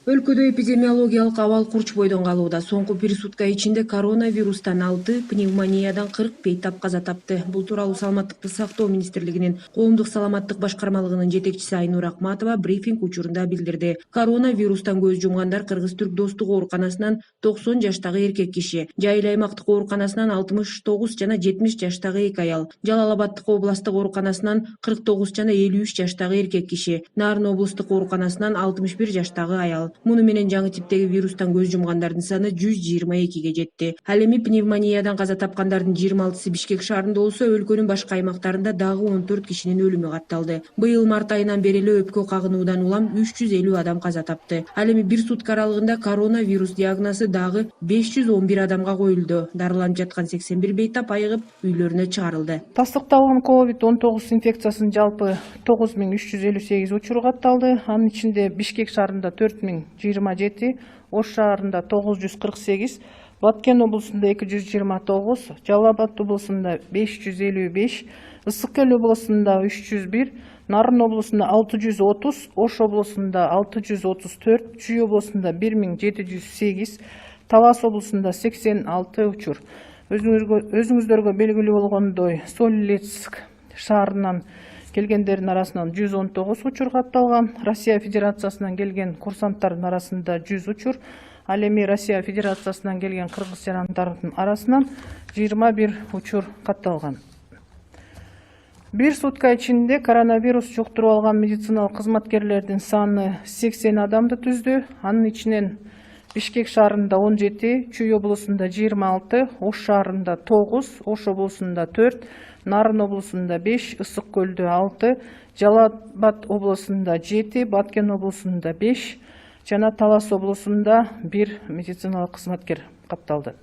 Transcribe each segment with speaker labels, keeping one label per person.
Speaker 1: Өлкөдө эпидемиологиялык абал курч бойдон калууда. Соңку бир сутка ичинде коронавирустан 6, пневмониядан 40 бейтап каза тапты. Бул тууралуу Саламаттыкты сактоо министрлигинин коомдук саламаттык башкармалыгынын жетекчиси Айнур Акматова брифинг учурунда билдирди. Коронавирустан көз жумгандар Кыргыз-Түрк достук ооруканасынан 90 жаштагы эркек киши, Жайыл аймактык ооруканасынан 69 жана 70 жаштагы 2 аял, Жалал Абадтык областык ооруканасынан 49 жана 53 жаштагы эркек киши, Нарын облустук ооруканасынан 61 жаштагы аял. Муну менен жаңы типтеги вирустан көз жумгандардын саны 122ге жетти. Ал эми пневмониядан каза тапкандардын 26сы Бишкек шаарында болсо, өлкөнүн башка аймактарында дагы 14 кишинин өлүмү катталды. Быйыл март айынан бери эле өпкө кагынуудан улам 350 адам каза тапты. Ал эми бир сутка аралыгында коронавирус диагнозу дагы 511 адамга коюлду. Дарыланып жаткан 81 бейтап айыгып үйлөрүнө чыгарылды.
Speaker 2: Тастыкталган COVID-19 инфекциясынын жалпы 9358 учуру катталды. Анын ичинде Бишкек шаарында 4027, Ош шаарында 948, Баткен облусунда 229, Жалал Абад облусунда 555, Ысык Эл облусунда 301, Нарын облусунда 630, Ош облусунда 634, Чүй облусунда 1708, Талас облусунда 86 учур. Өзүңүздөргө белгилүү болгондой, Солилецк шаарынан келгендердин арасынан 119 учур катталган. Россия Федерациясынан келген курсанттардын арасында 100 учур. Ал эми Россия Федерациясынан келген кыргызстандардын арасынан 21 учур катталган. Бир сутка ичинде коронавирус жуктуруп алган медициналык кызматкерлердин саны 80 адамды түздү. Анын ичинен Бишкек шаарында 17, Чүй облусунда 26, Ош шаарында 9, Ош облусунда 4, Нарын облусунда 5, Ысык Көлдө 6, Жалал Абад облусунда 7, Баткен облусунда 5 жана Талас облусунда 1 медициналык кызматкер катталды.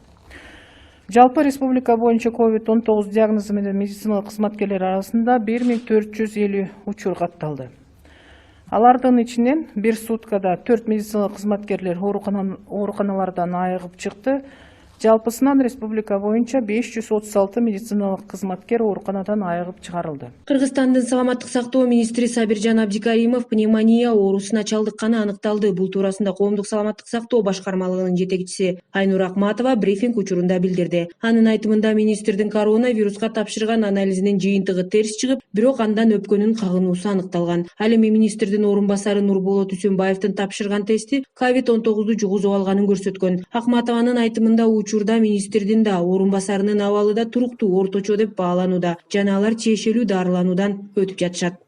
Speaker 2: Жалпы республика боюнча COVID-19 диагнозу менен медициналык кызматкерлер арасында 1450 учур катталды. Алардын ичинен бир суткада 4 медициналык кызматкерлер ооруканалардан айыгып чыкты. Жалпысынан республика боюнча 536 медициналык кызматкер ооруканадан айыгып чыгарылды.
Speaker 1: Кыргызстандын саламаттык сактоо министри Сабиржан Абдикаримов пневмония оорусуна чалдыкканы аныкталды. Бул туурасында коомдук саламаттык сактоо башкармалыгынын жетекчиси Айнур Акматова брифинг учурунда билдирди. Анын айтымында министрдин коронавируска тапшырган анализинин жыйынтыгы терс чыгып, бирок андан өпкөнүн кагынуусу аныкталган. Ал эми министрдин орун басары Нурболот Үсөнбаевдин тапшырган тести COVID-19 жугузуп алганын көрсөткөн. Акматованын айтымында учурда министрдин да орун басарынын абалы да туруктуу, орточо деп бааланууда жана алар тиешелүү дарылануудан өтүп жатышат.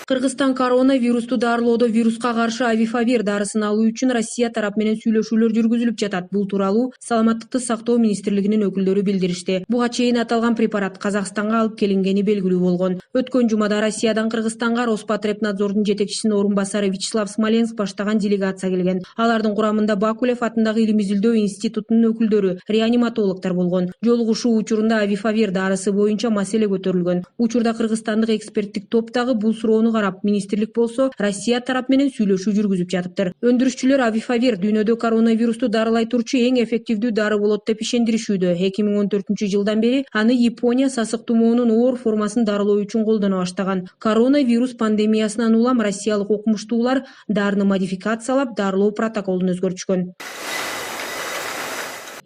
Speaker 1: Кыргызстан коронавирусту дарылоодо вируска каршы Авифавир дарысын алуу үчүн Россия тарап менен сүйлөшүүлөр жүргүзүлүп жатат. Бул тууралуу Саламаттыкты сактоо министрлигинин өкүлдөрү билдиришти. Буга чейин аталган препарат Казакстанга алып келингени белгилүү болгон. Өткөн жумада Россиядан Кыргызстанга Роспотребнадзордун жетекчисинин орун басары Вячеслав Смоленск баштаган делегация келген. Алардын курамында Бакулев атындагы Илим изилдөө институтунун өкүлдөрү, реаниматологдор болгон. Жолугушуу учурунда Авифавир дарысы боюнча маселе көтөрүлгөн. Учурда кыргызстандык эксперттик топ дагы бул суроону карап, министрлик болсо Россия тарап менен сүйлөшүү жүргүзүп жатыптыр. Өндүрүшчүлөр Авифавир дүйнөдө коронавирусту дарылай турчу эң эффективдүү дары болот деп ишендиришүүдө. 2014-жылдан бери аны Япония сасык тумоонун оор формасын дарылоо үчүн колдоно баштаган. Коронавирус пандемиясынан улам россиялык окумуштуулар дарыны модификациялап, дарылоо протоколун өзгөртүшкөн.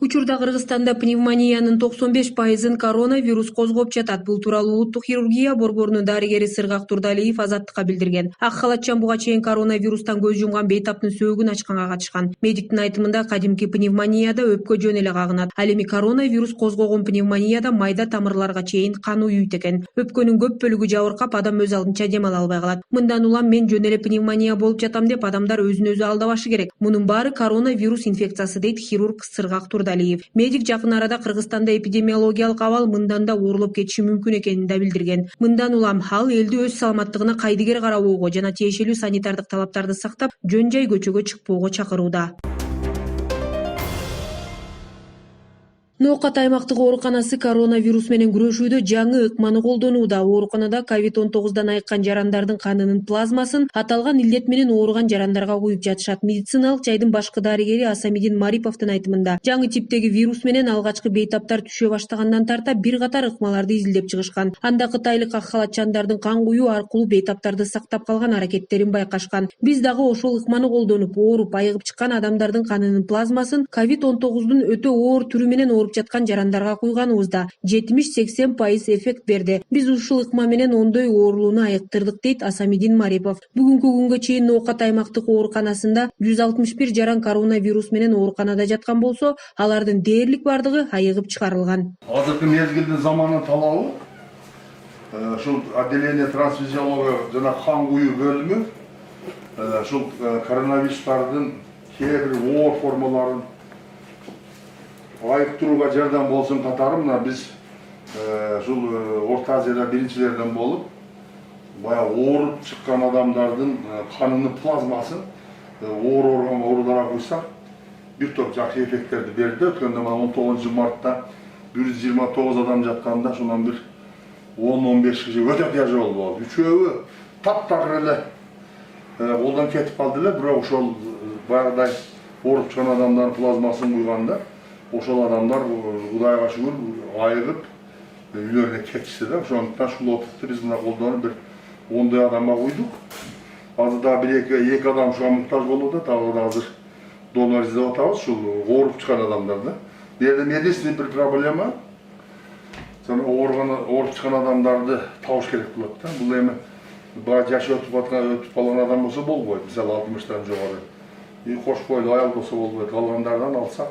Speaker 1: Учурда Кыргызстанда пневмониянын 95%-ын коронавирус козгоп жатат. Бул тууралуу улуттук хирургия борборунун дарыгери Сыргак Турдалиев Азаттыкка билдирген. Ак халатчан буга чейин коронавирустан көз жумган бейтаптын сөөгүн ачканга катышкан. Медиктин айтымында кадимки пневмонияда өпкө жөн эле кагынат. Ал эми коронавирус козгогон пневмонияда майда тамырларга чейин кан уюйт экен. Өпкөнүн көп бөлүгү жабыркап, адам өз алдынча дем ала албай калат. Мындан улам мен жөн эле пневмония болуп жатам деп адамдар өзүн өзү алдабашы керек. Мунун баары коронавирус инфекциясы дейт хирург Сыргак Турдалиев. Медик жакын арада Кыргызстанда эпидемиологиялык абал мындан да оорлоп кетиши мүмкүн экенин да билдирген. Мындан улам ал элди өз саламаттыгына кайдыгер карабоого жана тиешелүү санитардык талаптарды сактап, жөн-жай көчөгө чыкпоого чакырууда. Ноокат аймактык ооруканасы коронавирус менен күрөшүүдө жаңы ыкманы колдонууда. Ооруканада COVID-19 айыккан жарандардын канынын плазмасын аталган илдет менен ооруган жарандарга куюп жатышат. Медициналык жайдын башкы дарыгери Асамидин Мариповдун айтымында, жаңы типтеги вирус менен алгачкы бейтаптар түшө баштагандан тарта бир катар ыкмаларды изилдеп чыгышкан. Анда кытайлык ак халатчандардын кан куюу аркылуу бейтаптарды сактап калган аракеттерин байкашкан. Биз дагы ошол ыкманы колдонуп, ооруп айыгып чыккан адамдардын канынын плазмасын COVID-19 өтө оор түрү менен ооруп жаткан жарандарга куйганыбызда 70-80% эффект берди. Биз ушул ыкма менен ондой оорулууну айыктырдык, дейт Асамидин Марипов. Бүгүнкү күнгө чейин Ноокат аймактык ооруканасында 161 жаран коронавирус менен ооруканада жаткан болсо, алардын дээрлик бардыгы айыгып чыгарылган.
Speaker 3: Азыркы мезгилдин заманын талабы ушул отделение трансфизиология жана кан куюу бөлүмү ушул коронавирустардын кээ бир оор формаларын айыктырууга жардам болсун катары мына биз ушул Орто Азияда биринчилерден болуп, баягы ооруп чыккан адамдардын канынын плазмасын ооруган ооруларга куйсак, бир топ жакшы эффекттерди берди. Өткөндө 19 мартта 129 адам жатканда, ошондон бир 10-15 киши өтө тяжело болду. Үчөөбү таптагыр эле колдон кетип калды эле, бирок ошол баягыдай ооруп чыккан адамдардын плазмасын куйганда, ошол адамдар Кудайга шүгүр айыгып үйлөрүнө кетишти да. Ошондуктан ушул отукту биз мына колдонуп бир 10 адамга куйдук. Азыр дагы эки адам ушуга муктаж болууда, дагы азыр донор издеп атабыз, ушул ооруп чыккан адамдарда. Бул жерде единственный бир проблема, ооруп чыккан адамдарды табыш керек болот да. Бул эми баа жашы өтүп калган адам болсо болбойт. Мисалы 60тан жогору. Кош бойлуу аял болсо болбойт. Калгандардан алсак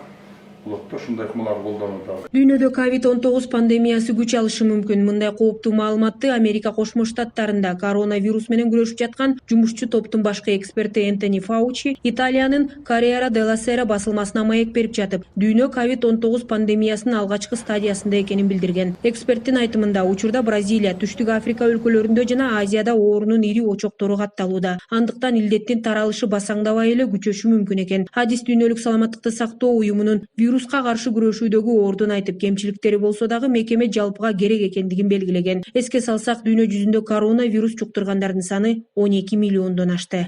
Speaker 3: болот да, ушундай ыкмаларды колдонуп атабыз.
Speaker 1: Дүйнөдө COVID-19 пандемиясы күч алышы мүмкүн. Мындай кооптуу маалыматты Америка Кошмо Штаттарында коронавирус менен күрөшүп жаткан жумушчу топтун башкы эксперти Энтони Фаучи Италиянын Corriere della Sera басылмасына маек берип жатып, дүйнө COVID-19 пандемиясынын алгачкы стадиясында экенин билдирген. Эксперттин айтымында, учурда Бразилия, Түштүк Африка өлкөлөрүндө жана Азияда оорунун ири очоктору катталууда. Андыктан илдеттин таралышы басаңдабай эле күчөшү мүмкүн экен. Адис дүйнөлүк саламаттыкты сактоо уюмунун вируска каршы күрөшүүдөгү ордун айтып, кемчиликтери болсо дагы мекеме жалпыга керек экендигин белгилеген. Эске салсак, дүйнө жүзүндө коронавирус жуктургандардын саны 12 миллиондон ашты.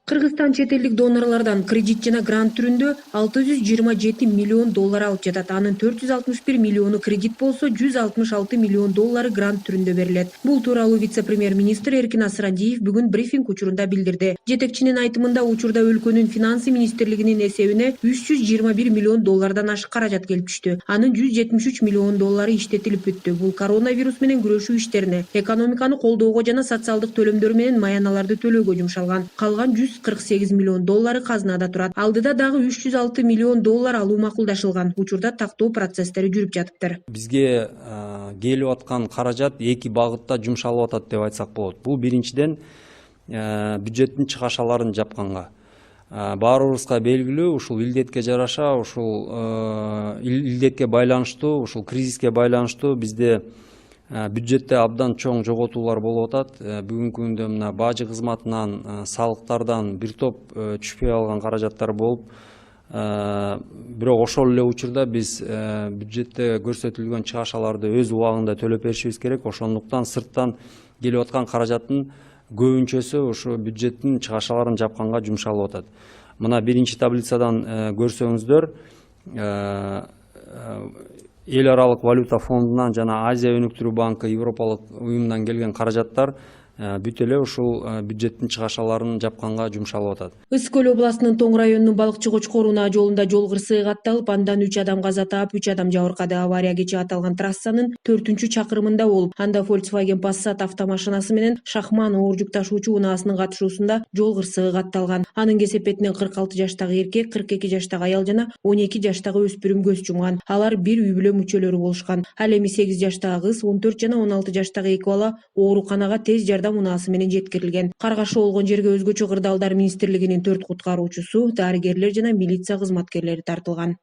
Speaker 1: Кыргызстан чет элдик донорлордон кредит жана грант түрүндө 627 миллион доллар алып жатат. Анын 461 миллиону кредит болсо, 166 миллион доллары грант түрүндө берилет. Бул тууралуу вице-премьер-министр Эркин Асырандиев бүгүн брифинг учурунда билдирди. Жетекчинин айтымында, учурда өлкөнүн финансы министрлигинин эсебине 321 миллион доллардан ашык каражат келип түштү. Анын 173 миллион доллары иштетилип бүттү. Бул коронавирус менен күрөшүү иштерине, экономиканы колдоого жана социалдык төлөмдөр менен маяналарды төлөөгө жумшалган. Калган 148 миллион доллары казынада турат. Алдыда дагы 306 миллион доллар алуу макулдашылган. Учурда тактоо процесстери жүрүп жатыптыр.
Speaker 4: Бизге келип аткан каражат эки багытта жумшалып атат деп айтсак болот. Бул биринчиден бюджеттин чыгашаларын жапканга. Баарыбызга белгилүү, ушул илдетке жараша, ушул илдетке байланыштуу, ушул кризиске байланыштуу бизде бюджетте абдан чоң жоготуулар болуп атат. Бүгүнкү күндө мына бажы кызматынан, салыктардан бир топ түшпөй алган каражаттар болуп, бирок ошол эле учурда биз бюджетте көрсөтүлгөн чыгашаларды өз убагында төлөп беришибиз керек. Ошондуктан сырттан келип аткан каражаттын көбүнчөсү ошо бюджеттин чыгашаларын жапканга жумшалып атат. Мына биринчи таблицадан көрсөңүздөр, эл аралык валюта фондунан жана Азия өнүктүрүү банкы, Европалык уюмдан келген каражаттар бүт эле ушул бюджеттин чыгашаларын жапканга жумшалып атат.
Speaker 1: Ысык көл областынын Тоң районунун Балыкчы Кочкор унаа жолунда жол кырсыгы катталып, андан 3 адам каза таап, 3 адам жабыркады. Авария кечээ аталган трассанын 4-чакырымында болуп, анда Volkswagen Passat автомашинасы менен Шахман оор жүк ташуучу унаасынын катышуусунда жол кырсыгы катталган. Анын кесепетинен 46 жаштагы эркек, 42 жаштагы аял жана 12 жаштагы өспүрүм көз жумган. Алар бир үй бүлө мүчөлөрү болушкан. Ал эми 8 жаштагы кыз, 14 жана 16 жаштагы эки бала ооруканага тез жардам унаасы менен жеткирилген. Каргашуу болгон жерге өзгөчө кырдаалдар министрлигинин 4 куткаруучусу, дарыгерлер жана милиция кызматкерлери тартылган.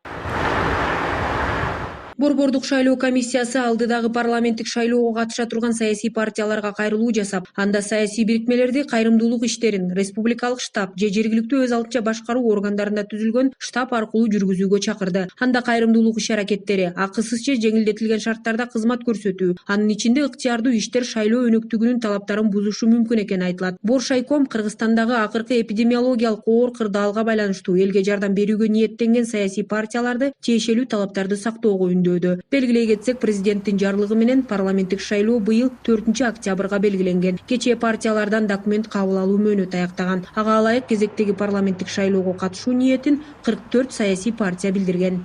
Speaker 1: Борбордук шайлоо комиссиясы алдыдагы парламенттик шайлоого катыша турган саясий партияларга кайрылуу жасап, анда саясий бирикмелерди кайрымдуулук иштерин республикалык штаб же жергиликтүү өз алдынча башкаруу органдарында түзүлгөн штаб аркылуу жүргүзүүгө чакырды. Анда кайрымдуулук иш-аракеттери, акысыз же жеңилдетилген шарттарда кызмат көрсөтүү, анын ичинде ыктыярдуу иштер шайлоо өнөктүгүнүн талаптарын бузушу мүмкүн экени айтылат. Боршайком Кыргызстандагы акыркы эпидемиологиялык оор кырдаалга байланыштуу элге жардам берүүгө ниеттенген саясий партияларды тиешелүү талаптарды сактоого үндөөдү. Белгилей кетсек, президенттин жарлыгы менен парламенттик шайлоо быйыл 4 октябрга белгиленген. Кечээ партиялардан документ кабыл алуу мөөнөтү аяктаган. Ага ылайык кезектеги парламенттик шайлоого катышуу ниетин 44 саясий партия билдирген.